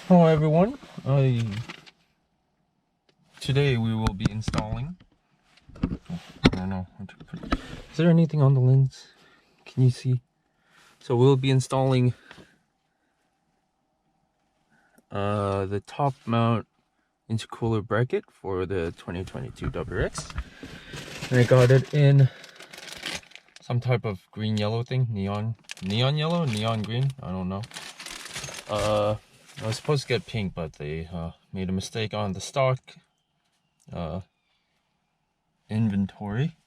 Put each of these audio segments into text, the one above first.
Hello everyone, today we will be installing, I don't know, is there anything on the lens? Can you see? So we'll be installing the top mount intercooler bracket for the 2022 WRX. And I got it in some type of green yellow thing, neon yellow, neon green, I don't know. I was supposed to get pink, but they made a mistake on the stock inventory.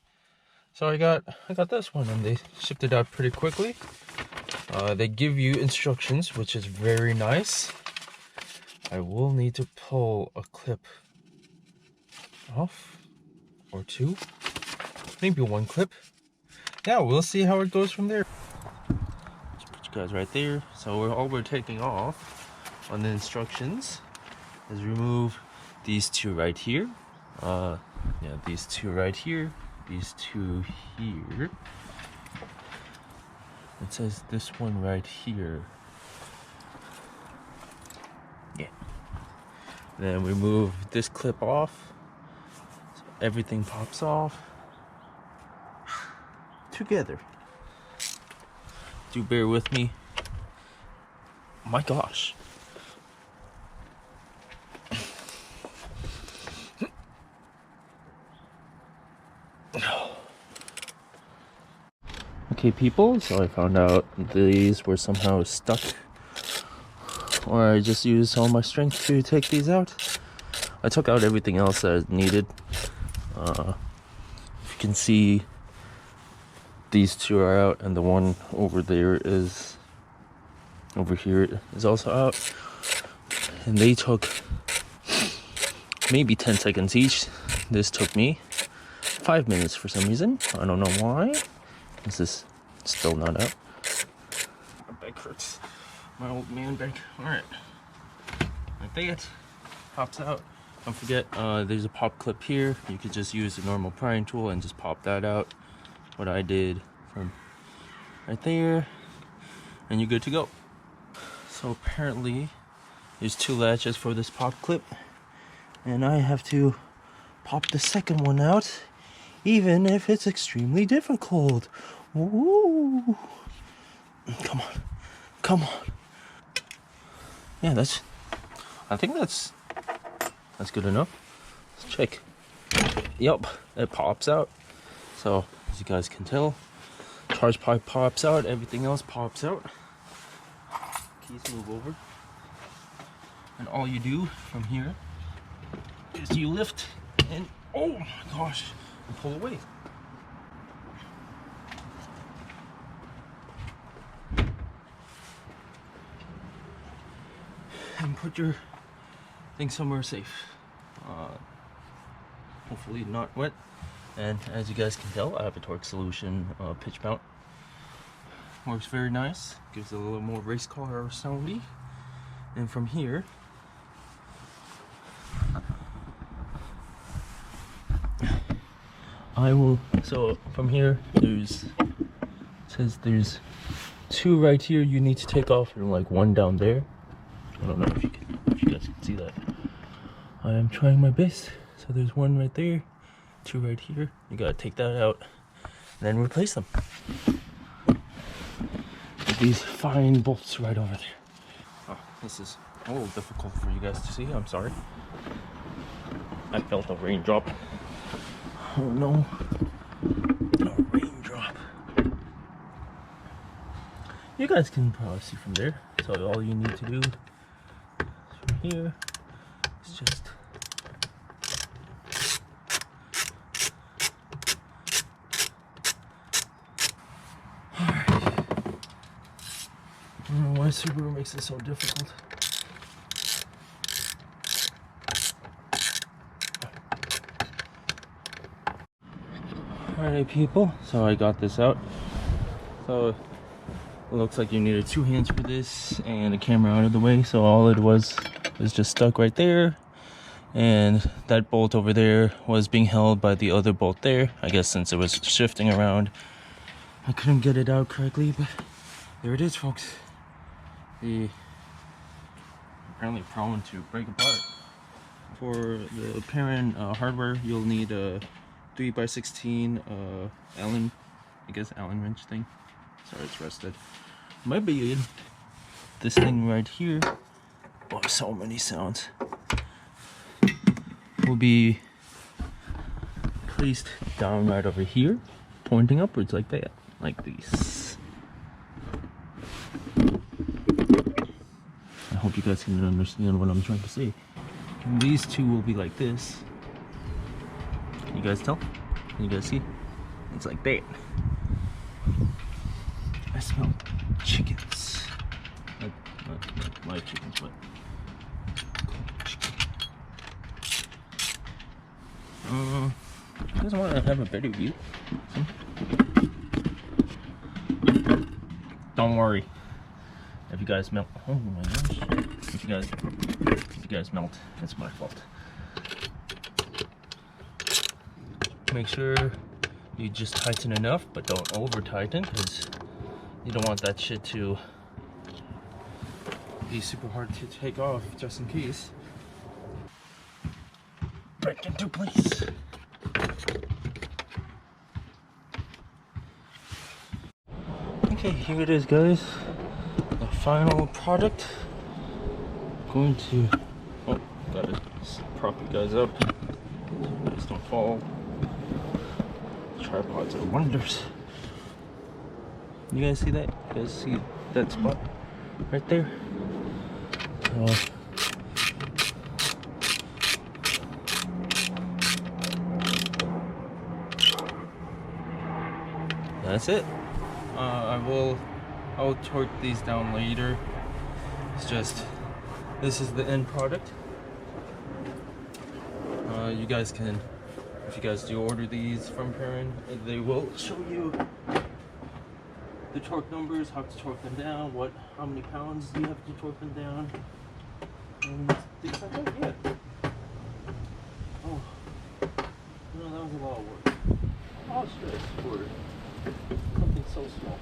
So I got this one, and they shipped it out pretty quickly. They give you instructions, which is very nice. I will need to pull a clip off, or two, maybe one clip. Yeah, we'll see how it goes from there. Just put you guys right there. So all we're taking off on the instructions is remove these two right here. Yeah, these two right here. These two here. It says this one right here. Yeah. Then we move this clip off. So everything pops off together. Do bear with me. My gosh. Okay people, so I found out these were somehow stuck, or I just used all my strength to take these out. I took out everything else that I needed. If you can see, these two are out, and the one over there is, over here is also out. And they took maybe 10 seconds each. This took me 5 minutes for some reason. I don't know why. This is still not out. My back hurts. My old man back. Alright. Like that. Pops out. Don't forget, there's a pop clip here. You could just use the normal prying tool and just pop that out. What I did from right there. And you're good to go. So apparently, there's two latches for this pop clip. And I have to pop the second one out, even if it's extremely difficult. Ooh. Come on. Come on. Yeah, I think that's good enough. Let's check. Yup, it pops out. So, as you guys can tell, charge pipe pops out, everything else pops out. Keys move over. And all you do from here is you lift and, oh my gosh, and pull away. And put your thing somewhere safe. Hopefully not wet. And as you guys can tell, I have a torque solution pitch mount. Works very nice. Gives it a little more race car soundy. And from here, so from here, it says there's two right here you need to take off, and like one down there. I don't know if you guys can see that. I am trying my best. So there's one right there, two right here. You gotta take that out and then replace them with these fine bolts right over there. Oh, this is a little difficult for you guys to see. I'm sorry. I felt a raindrop. Oh no. A raindrop. You guys can probably see from there. So all you need to do from here is just alright. I don't know why Subaru makes it so difficult. Alright people, so I got this out. So it looks like you needed two hands for this and a camera out of the way. So all it was just stuck right there, and that bolt over there was being held by the other bolt there. I guess since it was shifting around, I couldn't get it out correctly, but there it is, folks. The apparently prone to break apart. For the Perrin hardware, you'll need a 3x16 Allen, I guess Allen wrench thing. Sorry, it's rusted. Might be this thing right here. Oh, so many sounds. Will be placed down right over here, pointing upwards like that, like this. I hope you guys can understand what I'm trying to say. And these two will be like this. Can you guys tell? Can you guys see? It's like that. I smell chickens. Not live chickens, but chicken. You guys want to have a better view? Don't worry. If you guys melt, oh my gosh! If you guys melt, it's my fault. Make sure you just tighten enough, but don't over tighten, because you don't want that shit to be super hard to take off, just in case. Break into place. Okay, here it is, guys. The final product. Going to, oh, gotta prop you guys up so you guys don't fall. Tripods are wonders. You guys see that? You guys see that spot right there? That's it. I'll torque these down later. It's just, this is the end product. You guys can, if you guys do order these from Perrin, they will show you the torque numbers, how to torque them down, how many pounds you have to torque them down, and things like that. Yeah. Oh, no, that was a lot of work. All stress for something so small.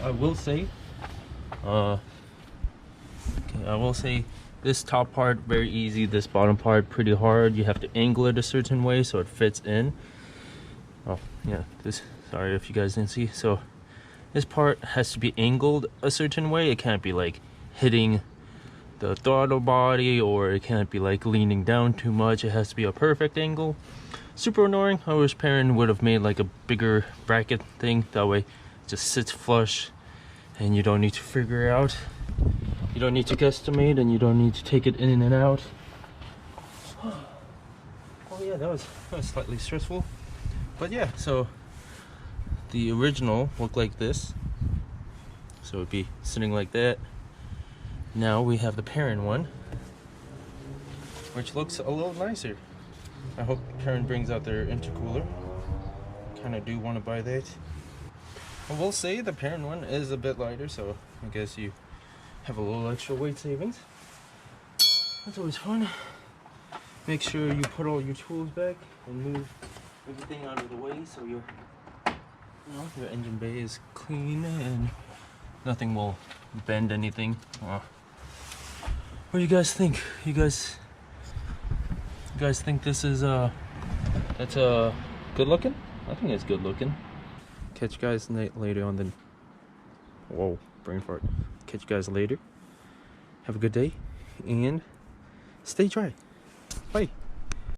I will say this top part very easy, this bottom part pretty hard. You have to angle it a certain way so it fits in. Oh yeah, this, sorry if you guys didn't see. So this part has to be angled a certain way. It can't be like hitting the throttle body, or it can't be like leaning down too much. It has to be a perfect angle. Super annoying. I wish Perrin would have made like a bigger bracket thing, that way it just sits flush and you don't need to figure it out. You don't need to guesstimate, and you don't need to take it in and out. Oh yeah, that was slightly stressful. But yeah, so the original looked like this. So it'd be sitting like that. Now we have the Perrin one, which looks a little nicer. I hope Perrin brings out their intercooler. Kind of do want to buy that. I will say the Perrin one is a bit lighter, so I guess you have a little extra weight savings. That's always fun. Make sure you put all your tools back and move everything out of the way so your engine bay is clean and nothing will bend anything. What do you guys think? You guys think this is that's good looking? I think it's good looking. Catch you guys later on the, whoa, brain fart. Catch you guys later. Have a good day and stay dry. Bye.